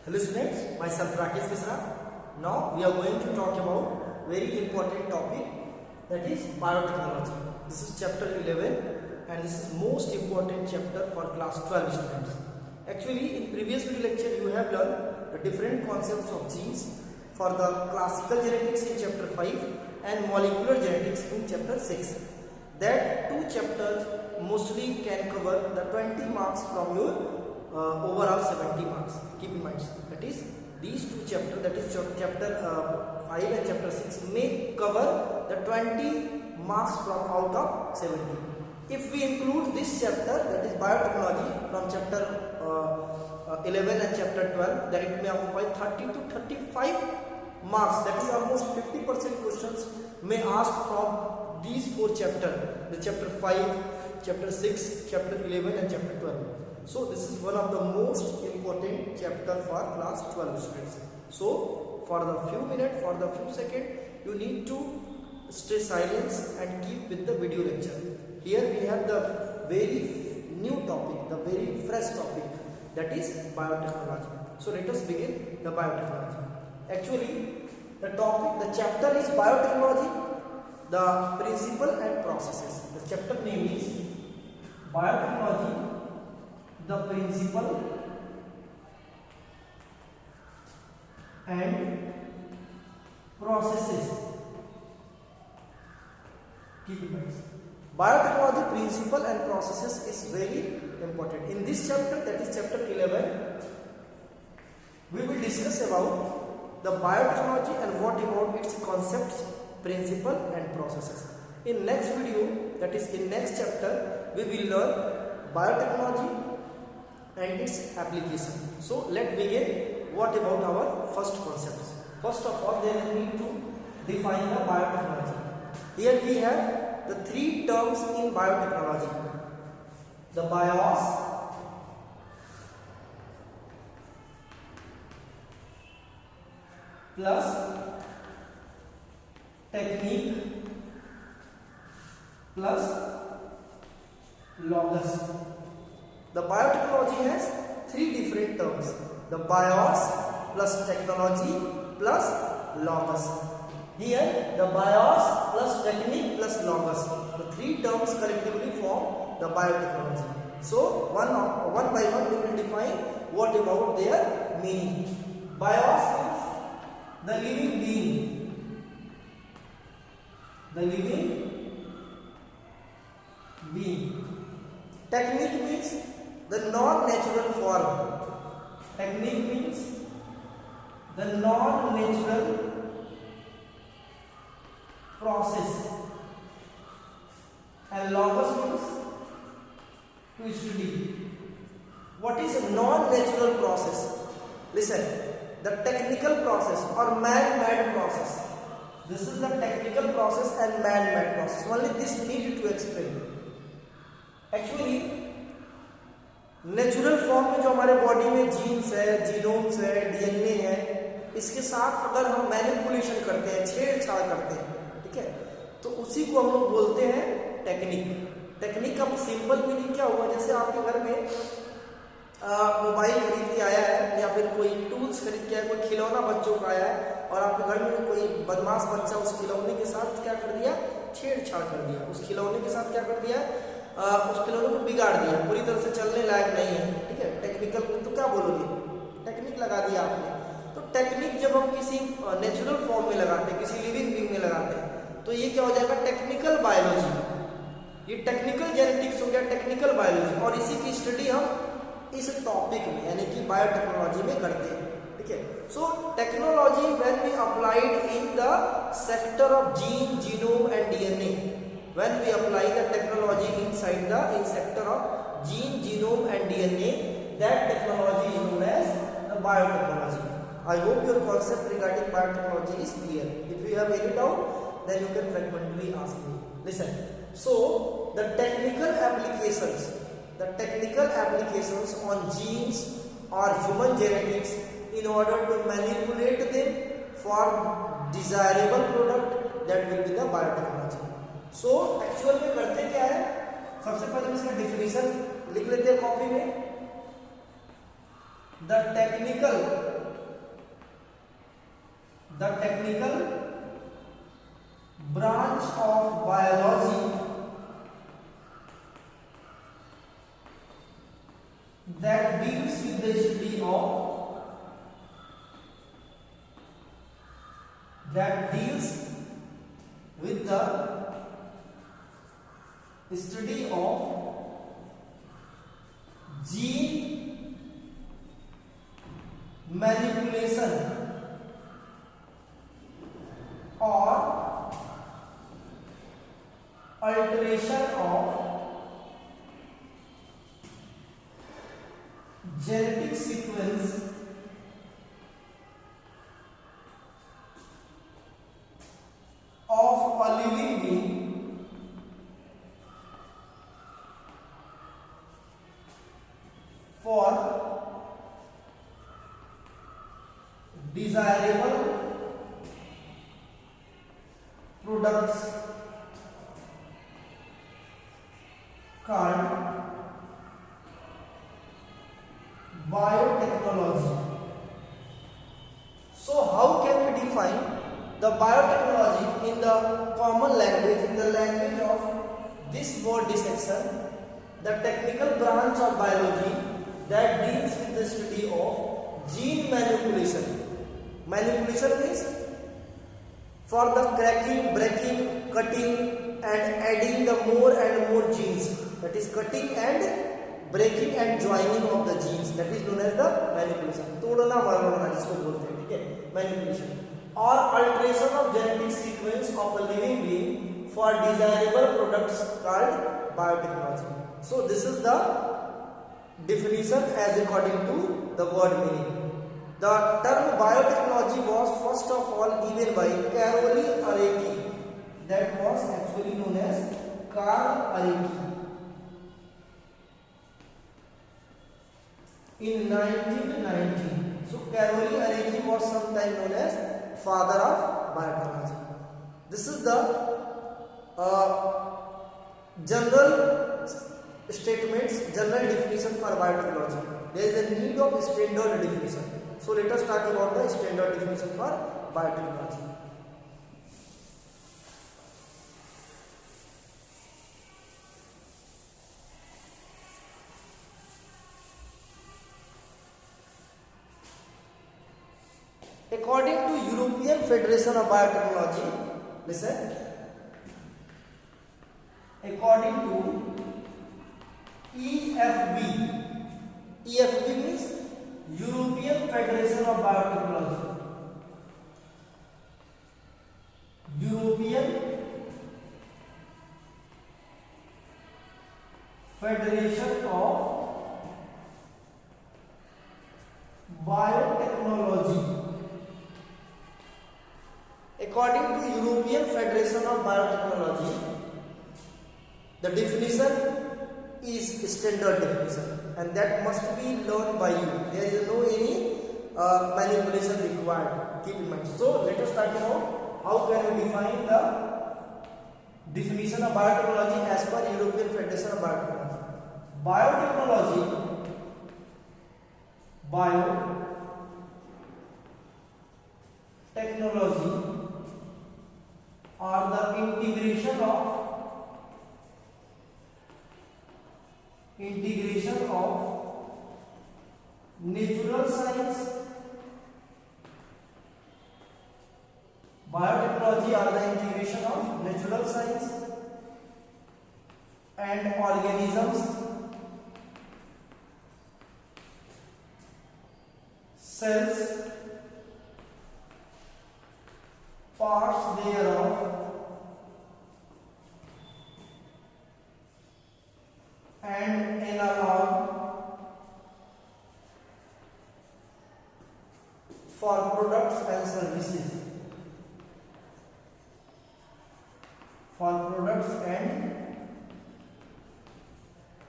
Hello students, myself Rakesh Misra. Now we are going to talk about very important topic, that is biotechnology. This is chapter 11 and this is most important chapter for class 12 students. Actually in previous video lecture you have learned the different concepts of genes for the classical genetics in chapter 5 and molecular genetics in chapter 6. That two chapters mostly can cover the 20 marks from your overall 70 marks. Keep in mind that is these two chapters, that is chapter 5 and chapter 6 may cover the 20 marks from out of 70. If we include this chapter, that is biotechnology, from chapter 11 and chapter 12, then it may occupy 30 to 35 marks. That is almost 50% questions may ask from these four chapters, the chapter 5, chapter 6, chapter 11 and chapter 12. So this is one of the most important chapter for class 12 students. So for the few minutes, for the few seconds, you need to stay silent and keep with the video lecture. Here we have the very new topic, the very fresh topic, that is biotechnology. So let us begin the biotechnology. Actually the topic, the chapter is biotechnology, the principle and processes. The chapter name is biotechnology, the principle and processes. Keep in mind, biotechnology principle and processes is very important. In this chapter, that is chapter 11, we will discuss about the biotechnology and what about its concepts, principle and processes. In next video, that is in next chapter, we will learn biotechnology and its application. So let's begin. What about our first concepts? First of all, then we need to define the biotechnology. Here we have the three terms in biotechnology: the bios, plus technique, plus logos. The biotechnology has three different terms: the bios plus technology plus logos. Here the bios plus technique plus logos, the three terms collectively form the biotechnology. So one by one we will define what about their meaning. Bios means the living being, the living being. Technique means the non-natural form. Technique means the non-natural process. And logos means to study. What is a non-natural process? Listen, the technical process or man-made process. This is the technical process and man-made process. Only this need to explain. Actually natural form में जो हमारे body में jeans है, genomes है, DNA है, इसके साथ अगर हम मैनिपुलेशन करते हैं, छेड़छाड़ करते हैं, ठीक है, तो उसी को हम लोग बोलते हैं टेक्निक. टेक्निक का सिंपल मीनिंग क्या हुआ? जैसे आपके घर में मोबाइल खरीद के आया है या फिर कोई टूल्स खरीद के आया, कोई खिलौना बच्चों का आया है और आपके घर में कोई बदमाश बच्चा उस खिलौने के साथ क्या कर दिया? छेड़छाड़ कर दिया. उस खिलौने के साथ क्या कर दिया? उस खिलौने को बिगाड़ दिया, पूरी तरह से चलने लायक नहीं है, ठीक है. टेक्निकल तो क्या बोलोगे? टेक्निक लगा दिया आपने. तो टेक्निक जब हम किसी नेचुरल फॉर्म में लगाते हैं, किसी लिविंग बीइंग में लगाते हैं, तो ये क्या हो जाएगा? Technical biology. ये टेक्निकल जेनेटिक्स हो गया, टेक्निकल बायोलॉजी. और इसी की स्टडी हम इस टॉपिक में यानी कि बायोटेक्नोलॉजी में करते हैं, ठीक है. So technology when we applied in the sector of gene, genome and DNA. When we apply the technology inside the sector of gene, genome and DNA, that technology is known as the biotechnology. I hope your concept regarding biotechnology is clear. If you have any doubt, then you can frequently ask me. Listen. So the technical applications on genes or human genetics in order to manipulate them for desirable product, that will be the biotechnology. So actual में करते क्या है? सबसे पहले इसका definition लिख लेते हैं कॉपी में. The technical The technical branch of biology that deals with the study of gene manipulation or alteration of genetic sequence of a living being for desirable products called biotechnology. So how can we define the biotechnology in the common language, in the language of this word dissection? The technical branch of biology that deals with the study of gene manipulation. Manipulation means for the cracking, breaking, cutting and adding the more and more genes. That is cutting and breaking and joining of the genes. That is known as the manipulation. तोड़ना मरोड़ना जिसको बोलते हैं, ठीक है? Manipulation or alteration of genetic sequence of a living being for desirable products called biotechnology. So this is the definition as according to the word meaning. The term biotechnology was first of all given by Carol Arecki. That was actually known as Carl Arecki in 1919. So Carol Arecki was sometime known as father of biotechnology. This is the general statements, general definition for biotechnology. There is a need of standard definition. So let us talk about the standard definition for biotechnology. According to European Federation of Biotechnology, listen. According to EFB means European Federation of Biotechnology. European Federation of Biotechnology. According to European Federation of Biotechnology, the definition is standard definition and that must be learned by you. There is no any manipulation required. Keep in mind. So let us talk about how can we define the definition of biotechnology as per European Federation of Biotechnology. Biotechnology are the integration of natural science. Biotechnology are the integration of natural science and organisms, cells, parts thereof, and analog for products and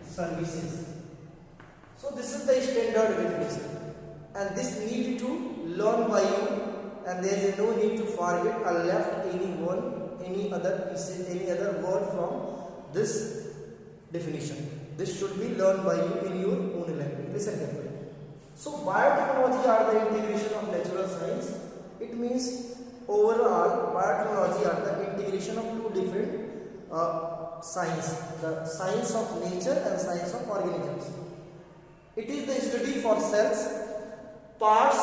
services. So this is the standard definition and this need to learn by you and there is no need to forget or left any other pieces, any other word from this definition. This should be learned by you in your own language. Listen carefully. So biotechnology are the integration of natural science. It means overall biotechnology are the integration of two different science, the science of nature and science of organisms. It is the study for cells, parts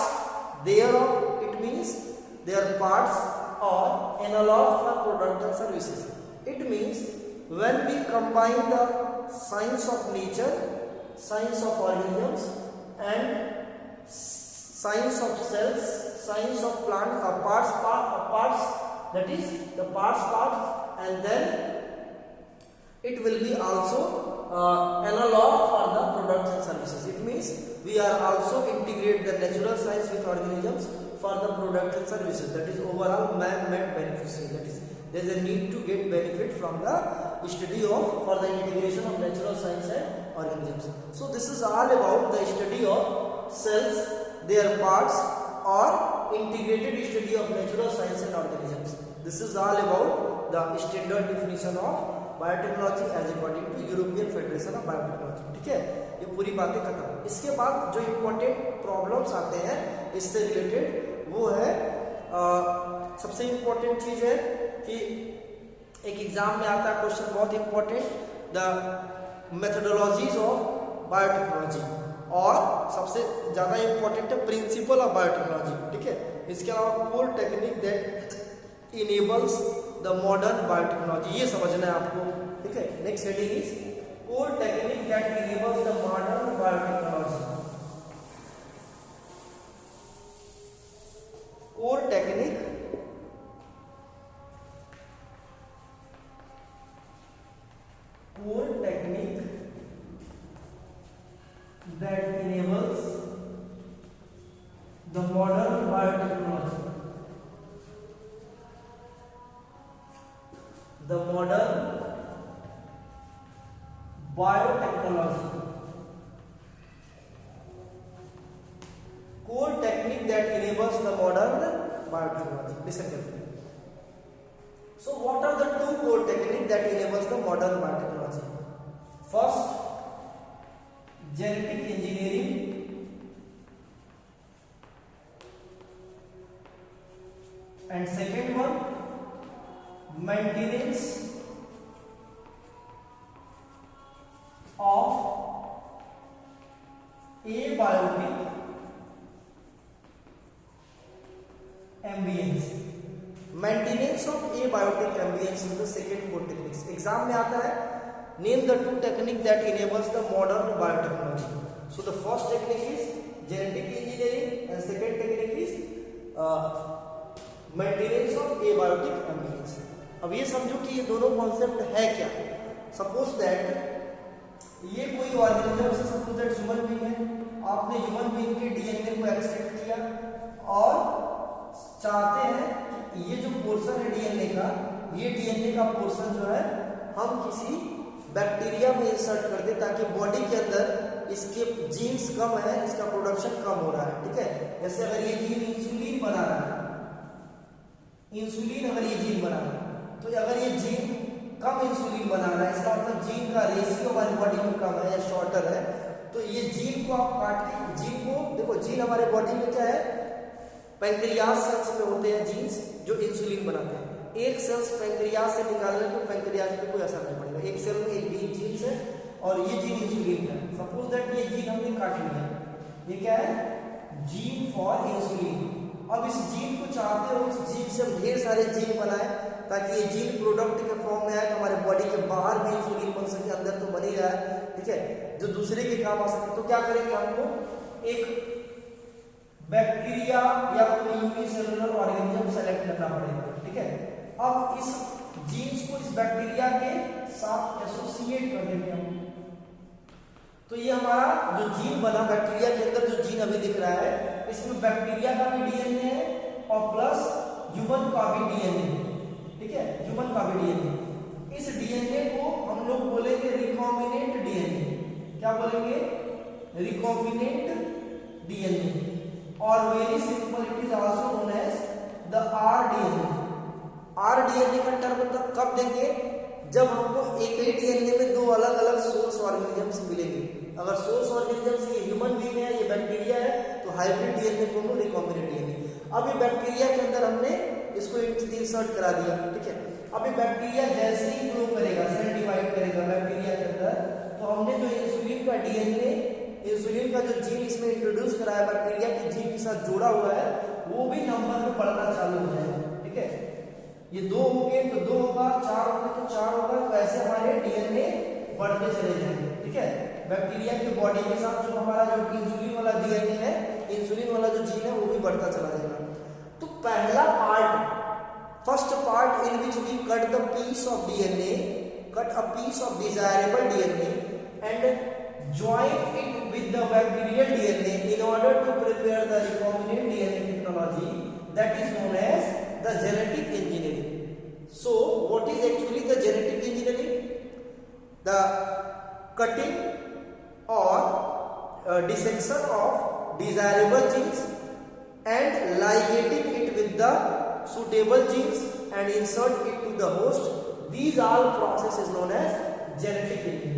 thereof, it means their parts or analog for product and services. It means when we combine the science of nature, science of organisms and science of cells, science of plant, parts, that is the parts, and then it will be also analog for the products and services. It means we are also integrate the natural science with organisms for the products and services. That is overall man-made beneficiary. That is there is a need to get benefit from the study of for the integration of natural science and organisms. So this is all about the study of cells, their parts, or integrated study of natural science and organisms. This is all about the standard definition of biotechnology as according to European federation of biotechnology. ठीक है, ये पूरी बातें खत्म. इसके बाद जो important problems आते हैं इससे रिलेटेड वो है सबसे इम्पोर्टेंट चीज है कि एक एग्जाम में आता है क्वेश्चन बहुत important, the methodologies of biotechnology, और सबसे ज्यादा इंपॉर्टेंट है प्रिंसिपल ऑफ बायोटेक्नोलॉजी. ठीक है, इसके अलावा core technique that enables the modern biotechnology, ये समझना है आपको. ठीक है, next heading is core technique that enables the modern biotechnology. Core technique that enables the modern biotechnology. The modern biotechnology. Core technique that enables the modern biotechnology. Listen carefully. So what are the two core techniques that enables the modern biotechnology? First, genetic engineering, and second one, maintenance of abiotic ambience. Maintenance of abiotic ambience is the second core techniques. Exam में आता है, name the two techniques that enables the modern biotechnology. So the first technique is genetic engineering and second technique is maintenance of abiotic ambience. अब ये समझो कि ये दोनों concept है क्या. सपोज दैट ये कोई ऑर्गेनिज्म से, सपोज दैट ह्यूमन बीइंग है, आपने ह्यूमन बीइंग के डीएनए को एक्सट्रैक्ट किया और चाहते हैं कि ये जो पोर्शन है डीएनए का, ये डीएनए का पोर्शन जो है हम किसी बैक्टीरिया में इंसर्ट कर दे ताकि बॉडी के अंदर इसके जीन्स कम है, इसका प्रोडक्शन कम हो रहा है. ठीक है, जैसे अगर ये जीन इंसुलिन बना रहा है, इंसुलिन अगर ये जीन बना रहा है, तो अगर ये जीन कम इंसुलिन बना रहा है, इसका मतलब जीन का रेशियो हमारी बॉडी में कम है या शॉर्टर है, तो ये जीन को आप काट के, जीन को देखो, जीन हमारे बॉडी में क्या है, पैंक्रियास सेल्स में होते हैं जीन्स जो इंसुलिन बनाते हैं. एक सेल्स पैंक्रियास से निकालने को पैंक्रियास पे कोई असर नहीं पड़ेगा. एक सेल में एक जीन्स है और ये जीन इंसुलिन का है. सपोज दैट ये जीन हमने काट लिया, ये क्या है, जीन फॉर इंसुलिन. अब इस जीन को चाहते हो, इस जीन से हम ढेर सारे जीन बनाए ताकि ये जीन प्रोडक्ट के फॉर्म में आए तो हमारे बॉडी के बाहर भी इंसुलिन बन सके, अंदर तो बन ही रहा है. ठीक है, जो दूसरे के काम आ सके. तो क्या करेंगे, हमको एक बैक्टीरिया या कोई यूनिसेलुलर ऑर्गेनिज्म सेलेक्ट करना पड़ेगा. ठीक है, अब इस जीन्स को इस बैक्टीरिया के साथ एसोसिएट कर देंगे हम. तो ये हमारा जो जीन बना, बैक्टीरिया के अंदर जो जीन अभी दिख रहा है, इसमें बैक्टीरिया का भी डीएनए है और प्लस ह्यूमन का भी डीएनए है. ठीक है, ह्यूमन का भी डीएनए. इस डीएनए को हम लोग बोलेंगे रिकॉम्बिनेंट डीएनए. क्या बोलेंगे, रिकॉम्बिनेंट डीएनए. और very simple, it is also known as the rDNA. RDNA का टर्म मतलब कब देंगे, जब हमको एक ही डीएनए में दो अलग अलग सोर्स ऑर्गेनिजम्स मिलेंगे. अगर सोर्स ऑर्गेनिजम्स ये ह्यूमन बीइंग है, ये बैक्टीरिया है, तो हाइब्रिड डीएनए को हम रिकॉम्बिनेंट डीएनए. अब ये बैक्टीरिया के अंदर हमने इसको इंसर्ट करा दिया, ठीक है। अभी बैक्टीरिया जैसे ही ग्रो करेगा, सेल डिवाइड करेगा बैक्टीरिया के अंदर, तो हमने जो इंसुलिन का डीएनए, इंसुलिन का जो जीन इसमें इंट्रोड्यूस कराया बैक्टीरिया के जीन के साथ जोड़ा हुआ है, वो भी नंबर में बढ़ना चालू हो जाएगा, ठीक है। ये 2 हो गए तो 2 होगा, 4 हो गए तो 4 होगा, तो ऐसे हमारे डीएनए बढ़ते चले जाएंगे, ठीक है। बैक्टीरिया की बॉडी के साथ जो हमारा जो इंसुलिन वाला डीएनए है, इंसुलिन वाला जो जीन है, वो भी बढ़ता चला जाएगा। तो पहला part, first part in which we cut the piece of DNA, cut a piece of desirable DNA and join it with the bacterial DNA in order to prepare the recombinant DNA technology, that is known as the genetic engineering. So what is actually the genetic engineering? The cutting or dissection of desirable genes and ligating it with the suitable genes and insert it to the host. These all process is known as genetic engineering.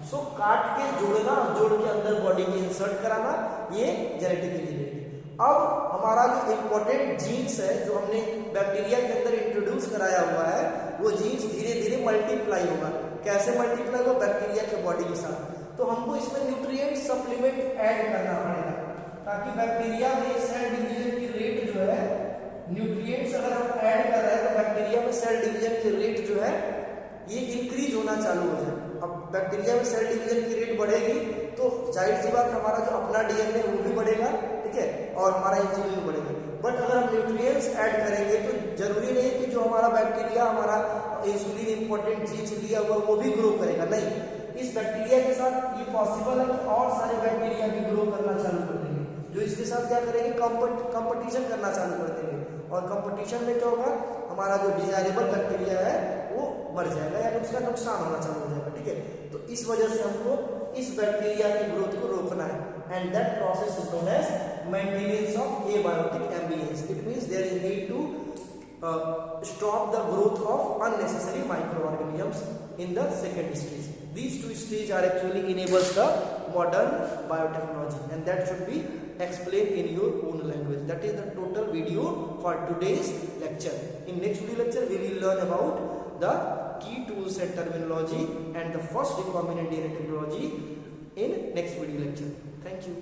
सो काट के जोड़ना, जोड़ के अंदर body में insert कराना, ये genetic engineering. अब हमारा जो इम्पोर्टेंट जीन्स है जो हमने बैक्टीरिया के अंदर इंट्रोड्यूस कराया हुआ है, वो जीन्स धीरे धीरे मल्टीप्लाई होगा। कैसे मल्टीप्लाई होगा? बैक्टीरिया के बॉडी के साथ। तो हमको इसमें न्यूट्रिएंट सप्लीमेंट ऐड करना पड़ेगा ताकि बैक्टीरिया में सेल डिवीजन की रेट जो है, न्यूट्रिएंट्स अगर हम ऐड कर रहे हैं तो बैक्टीरिया में सेल डिवीजन की रेट जो है ये इंक्रीज होना चालू हो जाए। अब बैक्टीरिया में सेल डिवीजन की रेट बढ़ेगी तो जाहिर सी बात हमारा जो अपना डीएनए वो भी बढ़ेगा, ठीक है, और हमारा इंसुलिन भी बढ़ेगा। बट अगर हम न्यूट्रिएंट्स ऐड करेंगे तो जरूरी नहीं कि जो हमारा बैक्टीरिया हमारा इंसुलिन इंपॉर्टेंट चीज लिया हुआ वो भी ग्रो करेगा, नहीं। इस बैक्टीरिया के साथ ये पॉसिबल है कि और सारे बैक्टीरिया भी ग्रो करना चालू कर देंगे, जो इसके साथ क्या करेंगे, कंपटीशन करना चालू कर देंगे। और कंपटीशन में क्या होगा, हमारा जो डिजायरेबल बैक्टीरिया है वो मर जाएगा या उसका नुकसान होना चालू हो जाएगा, ठीक है। तो इस वजह से हमको इस बैक्टीरिया की ग्रोथ को रोकना है, and that process is known as maintenance of abiotic ambience. It means there is need to stop the growth of unnecessary microorganisms in the second stage. These two stages are actually enables the modern biotechnology, and that should be explained in your own language. That is the total video for today's lecture. In next video lecture we will learn about the key tools and terminology and the first recombinant DNA technology in next video lecture. Thank you.